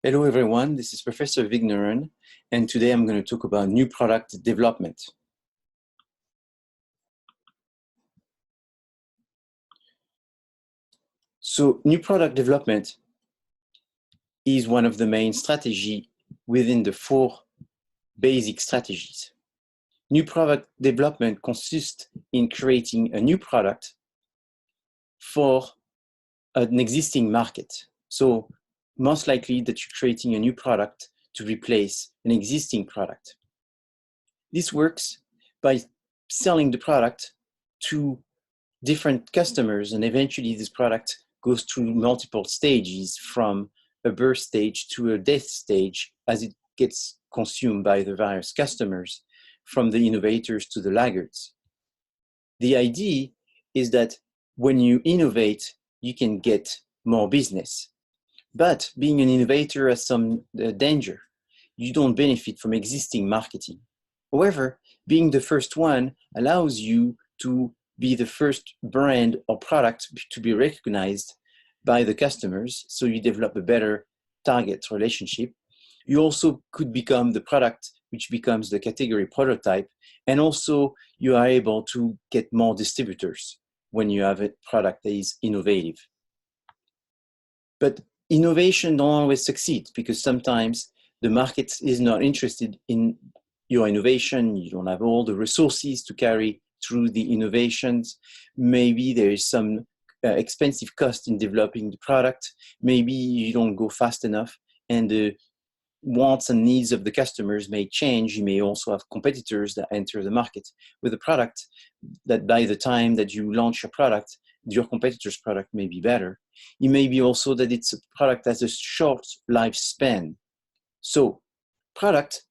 Hello everyone, this is Professor Vigneron, and today I'm going to talk about new product development. So new product development is one of the main strategies within the four basic strategies. New product development consists in creating a new product for an existing market. So most likely that you're creating a new product to replace an existing product. This works by selling the product to different customers, and eventually this product goes through multiple stages from a birth stage to a death stage as it gets consumed by the various customers, from the innovators to the laggards. The idea is that when you innovate, you can get more business. But being an innovator has some danger. You don't benefit from existing marketing. However, being the first one allows you to be the first brand or product to be recognized by the customers, so you develop a better target relationship. You also could become the product which becomes the category prototype, and also you are able to get more distributors when you have a product that is innovative. But innovation don't always succeed, because sometimes the market is not interested in your innovation. You don't have all the resources to carry through the innovations. Maybe there is some expensive cost in developing the product. Maybe you don't go fast enough, and the wants and needs of the customers may change. You may also have competitors that enter the market with a product that by the time that you launch your product, your competitor's product may be better. It may be also that it's a product that has a short lifespan. So product,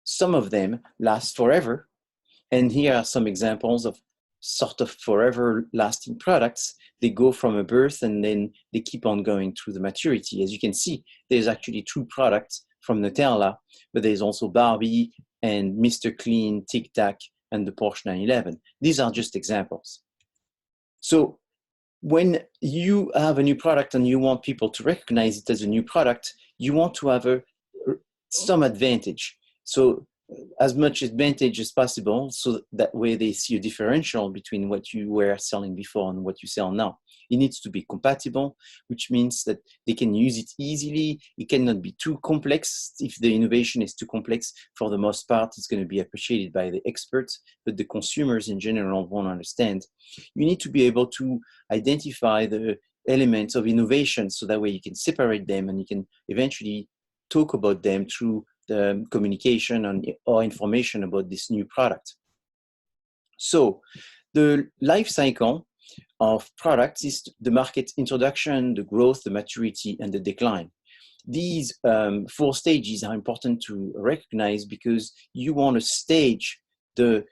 some of them last forever. And here are some examples of sort of forever lasting products. They go from a birth and then they keep on going through the maturity. As you can see, there's actually two products from Nutella, but there's also Barbie and Mr. Clean, Tic Tac, and the Porsche 911. These are just examples. So when you have a new product and you want people to recognize it as a new product, you want to have some advantage. So as much advantage as possible, so that way they see a differential between what you were selling before and what you sell now. It needs to be compatible, which means that they can use it easily. It cannot be too complex. If the innovation is too complex, for the most part, it's going to be appreciated by the experts, but the consumers in general won't understand. You need to be able to identify the elements of innovation, so that way you can separate them and you can eventually talk about them through the communication or information about this new product. So the life cycle of products is the market introduction, the growth, the maturity, and the decline. These four stages are important to recognize, because you want to stage the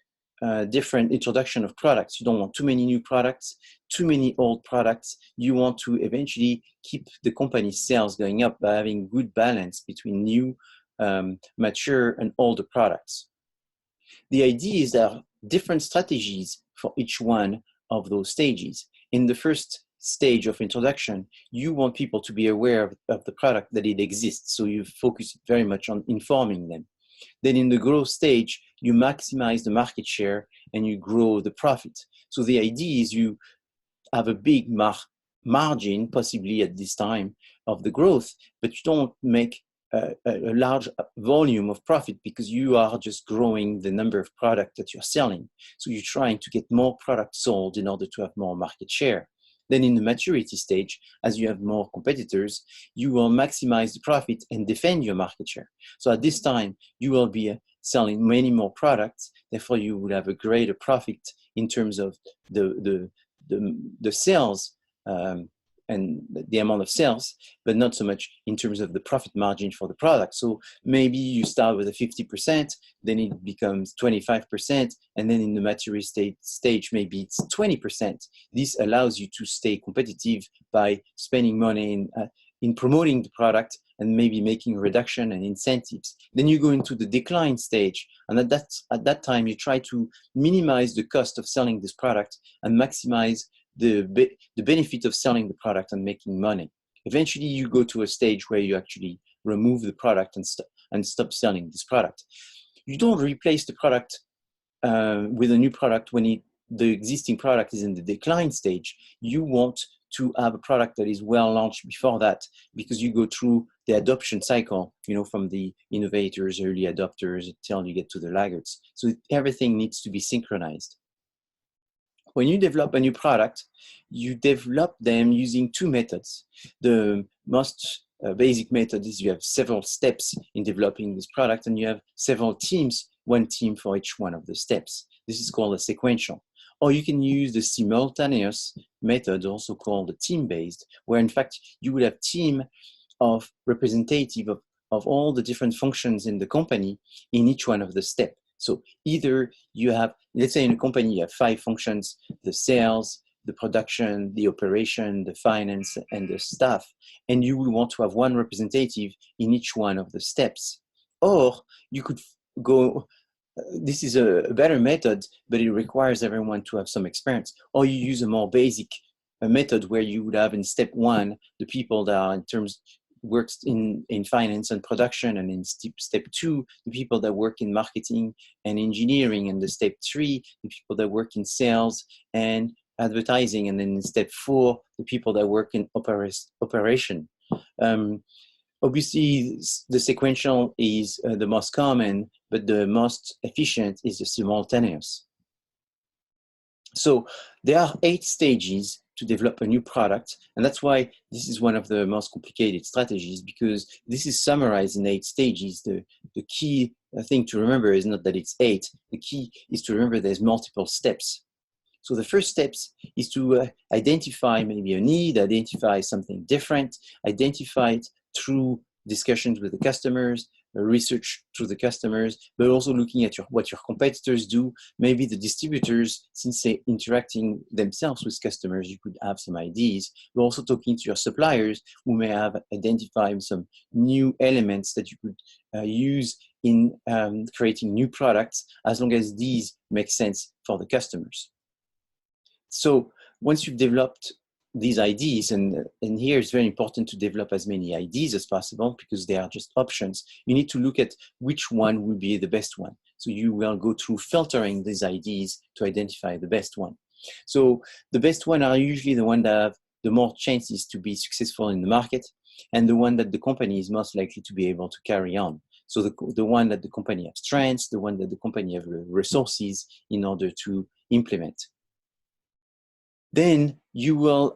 different introduction of products. You don't want too many new products, too many old products. You want to eventually keep the company's sales going up by having good balance between new, mature, and older products. The idea is there are different strategies for each one of those stages. In the first stage of introduction, you want people to be aware of the product, that it exists, so you focus very much on informing them. Then in the growth stage, you maximize the market share and you grow the profit. So the idea is you have a big margin, possibly at this time of the growth, but you don't make a large volume of profit, because you are just growing the number of products that you're selling. So you're trying to get more products sold in order to have more market share. Then in the maturity stage, as you have more competitors, you will maximize the profit and defend your market share. So at this time, you will be selling many more products. Therefore, you will have a greater profit in terms of the sales and the amount of sales, but not so much in terms of the profit margin for the product. So maybe you start with a 50%, then it becomes 25%, and then in the maturity stage, maybe it's 20%. This allows you to stay competitive by spending money in promoting the product and maybe making a reduction and incentives. Then you go into the decline stage, and at that time, you try to minimize the cost of selling this product and maximize the benefit of selling the product and making money. eventually you go to a stage where you actually remove the product and stop selling this product. You don't replace the product with a new product when the existing product is in the decline stage. You want to have a product that is well launched before that, because you go through the adoption cycle, from the innovators, early adopters, until you get to the laggards. So everything needs to be synchronized. When you develop a new product, you develop them using two methods. The most basic method is you have several steps in developing this product, and you have several teams, one team for each one of the steps. This is called a sequential. Or you can use the simultaneous method, also called the team-based, where in fact you would have team of representative of all the different functions in the company in each one of the steps. So either you have, let's say in a company, you have 5 functions: the sales, the production, the operation, the finance, and the staff. And you will want to have one representative in each one of the steps. Or you could go, this is a better method, but it requires everyone to have some experience. Or you use a more basic method where you would have in step 1, the people that are works in finance and production, and in step 2, the people that work in marketing and engineering, and the step 3, the people that work in sales and advertising, and then in step 4, the people that work in operation. Obviously, the sequential is the most common, but the most efficient is the simultaneous. So there are 8 stages to develop a new product, and that's why this is one of the most complicated strategies, because this is summarized in 8 stages. The key thing to remember is not that it's 8. The key is to remember there's multiple steps. So the first steps is to identify maybe a need, identify something different, identify it through discussions with the customers, research through the customers, but also looking at what your competitors do. Maybe the distributors, since they're interacting themselves with customers, you could have some ideas. But also talking to your suppliers, who may have identified some new elements that you could use in creating new products, as long as these make sense for the customers. So once you've developed these ideas, and here it's very important to develop as many ideas as possible, because they are just options. You need to look at which one will be the best one. So you will go through filtering these ideas to identify the best one. So the best one are usually the one that have the more chances to be successful in the market, and the one that the company is most likely to be able to carry on. So the one that the company has strengths, the one that the company have resources in order to implement. Then you will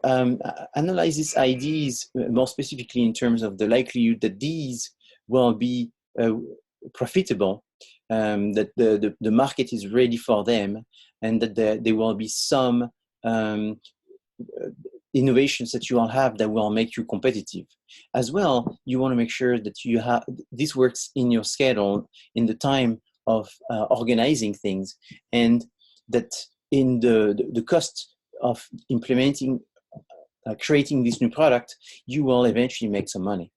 analyze these ideas more specifically in terms of the likelihood that these will be profitable, that the market is ready for them, and that there will be some innovations that you will have that will make you competitive. As well, you want to make sure that you have this works in your schedule, in the time of organizing things, and that in the cost of implementing, creating this new product, you will eventually make some money.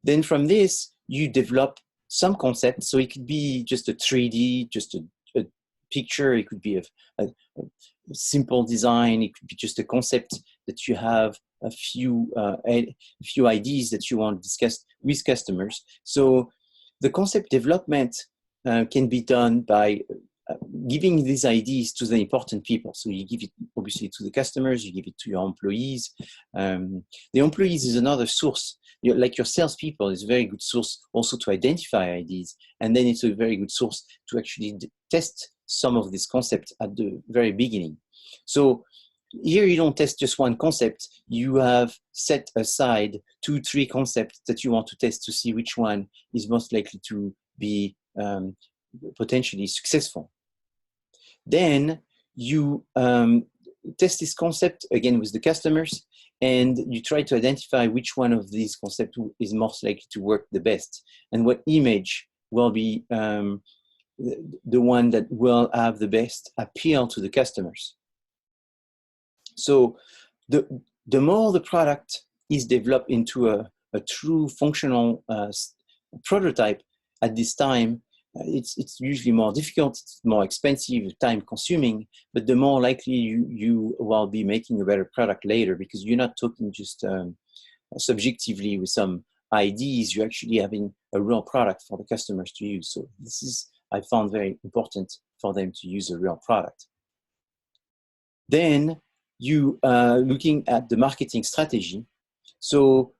Then from this, you develop some concept. So it could be just a 3D, just a picture. It could be a simple design. It could be just a concept that you have a few ideas that you want to discuss with customers. So the concept development can be done by giving these ideas to the important people. So you give it obviously to the customers, you give it to your employees. The employees is another source. Like your salespeople is a very good source also to identify ideas. And then it's a very good source to actually test some of this concept at the very beginning. So here you don't test just one concept. You have set aside 2-3 concepts that you want to test to see which one is most likely to be potentially successful. Then you test this concept again with the customers, and you try to identify which one of these concepts is most likely to work the best, and what image will be the one that will have the best appeal to the customers. So the more the product is developed into a true functional prototype at this time, it's usually more difficult, it's more expensive, time consuming, but the more likely you will be making a better product later, because you're not talking just subjectively with some ideas, you're actually having a real product for the customers to use. So this is, I found very important for them to use a real product. Then you looking at the marketing strategy. So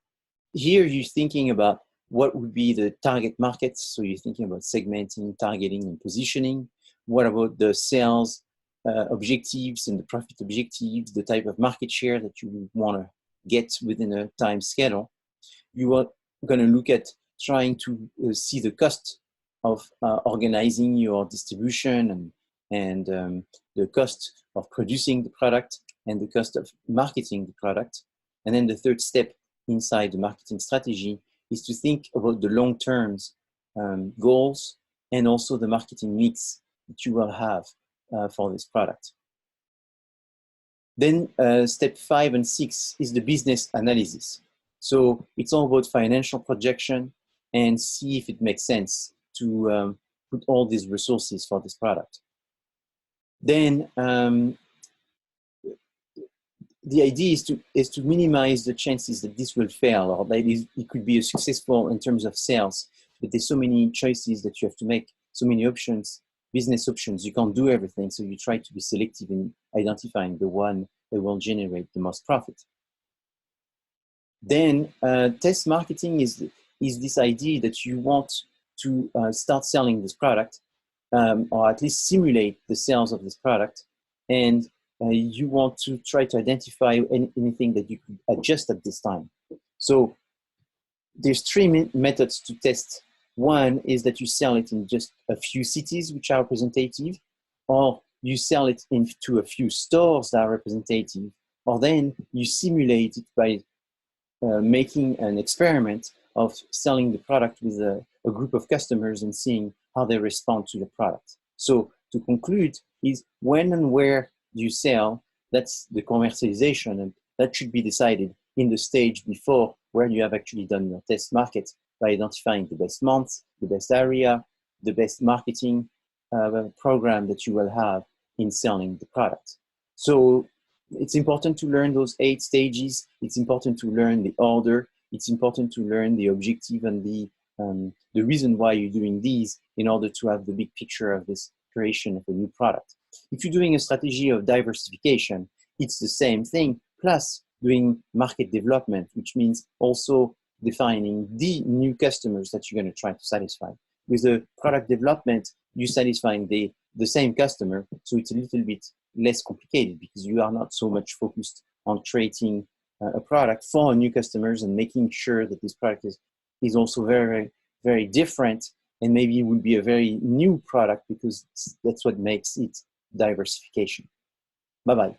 here you're thinking about what would be the target markets. So you're thinking about segmenting, targeting, and positioning. What about the sales objectives and the profit objectives, the type of market share that you want to get within a time schedule? You are going to look at trying to see the cost of organizing your distribution and the cost of producing the product and the cost of marketing the product. And then the third step inside the marketing strategy is to think about the long-term goals and also the marketing mix that you will have for this product. Then step 5 and 6 is the business analysis. So it's all about financial projection and see if it makes sense to put all these resources for this product. Then the idea is to minimize the chances that this will fail, or that it could be successful in terms of sales. But there's so many choices that you have to make, so many options, business options. You can't do everything, so you try to be selective in identifying the one that will generate the most profit. Then test marketing is this idea that you want to start selling this product, or at least simulate the sales of this product, and you want to try to identify anything that you could adjust at this time. So there's 3 methods to test. One is that you sell it in just a few cities which are representative, or you sell it into a few stores that are representative, or then you simulate it by making an experiment of selling the product with a group of customers and seeing how they respond to the product. So to conclude is when and where you sell, that's the commercialization, and that should be decided in the stage before, where you have actually done your test market by identifying the best months, the best area, the best marketing program that you will have in selling the product. So it's important to learn those 8 stages. It's important to learn the order. It's important to learn the objective and the reason why you're doing these in order to have the big picture of this creation of a new product. If you're doing a strategy of diversification, it's the same thing, plus doing market development, which means also defining the new customers that you're going to try to satisfy. With the product development, you're satisfying the same customer, so it's a little bit less complicated because you are not so much focused on creating a product for new customers and making sure that this product is also very, very different, and maybe it will be a very new product because that's what makes it diversification. Bye-bye.